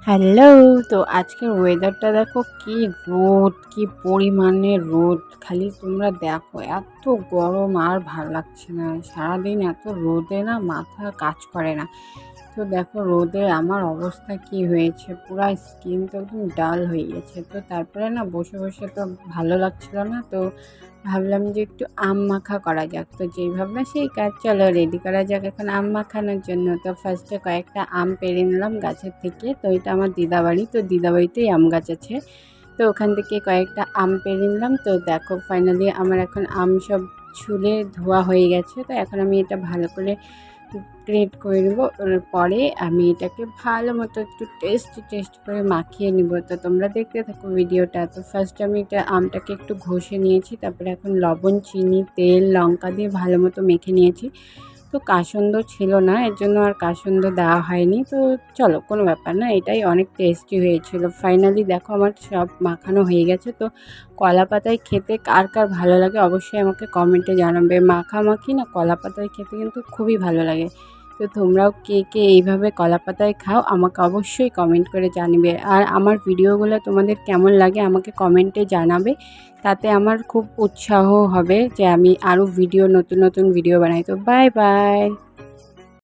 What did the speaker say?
Hello! তো আজকের ওয়েদারটা দেখো কি রোদ, কি পরিমাণে রোদ। খালি তোমরা দেখো এত গরম আর ভাল লাগছে না। সারাদিন এত রোদে না মাথা কাজ করে না। তো দেখো রোদে আমার অবস্থা কি হয়েছে, পুরা স্কিন তো একদম ডাল হয়ে গেছে। তো তারপরে না বসে বসে তো ভালো লাগছিল না, তো ভাবলাম যে একটু আম মাখা করা যাক। তো যেই ভাবনা সেই কাজ, চলো রেডি করা যাক এখন আম মাখানোর জন্য। তো ফার্স্টে কয়েকটা আম পেড়ে নিলাম গাছের থেকে। তো এটা আমার দিদাবাড়ি, তো দিদাবাড়িতেই আম গাছ আছে। তো ওখান থেকে কয়েকটা আম পেড়ে নিলাম। তো দেখো ফাইনালি আমার এখন আম সব ছুলে ধোয়া হয়ে গেছে। তো এখন আমি এটা ভালো করে গ্রেট করে নেবো। ওর পরে আমি এটাকে ভালো মতো একটু টেস্ট করে মাখিয়ে নিব। তো তোমরা দেখতে থাকো ভিডিওটা। তো ফার্স্ট আমি এটা আমটাকে একটু ঘষে নিয়েছি, তারপরে এখন লবণ, চিনি, তেল, লঙ্কা দিয়ে ভালো মতো মেখে নিয়েছি। তো কাসুন্দ ছিল না, এর জন্য আর কাসুন্দ দেওয়া হয়নি। তো চলো কোনো ব্যাপার না, এটাই অনেক টেস্টি হয়েছিল। ফাইনালি দেখো আমার সব মাখানো হয়ে গেছে। তো কলা পাতায় খেতে কার কার ভালো লাগে অবশ্যই আমাকে কমেন্টে জানাবে। মাখামাখি না কলা পাতায় খেতে কিন্তু খুবই ভালো লাগে। তো তোমরাও কে কে এইভাবে কলা পাতায় খাও আমাকে অবশ্যই কমেন্ট করে জানাবে। আর আমার ভিডিওগুলো তোমাদের কেমন লাগে আমাকে কমেন্টে জানাবে। তাতে আমার খুব উৎসাহ হবে যে আমি আরও নতুন নতুন ভিডিও বানাই। তো বাই বাই।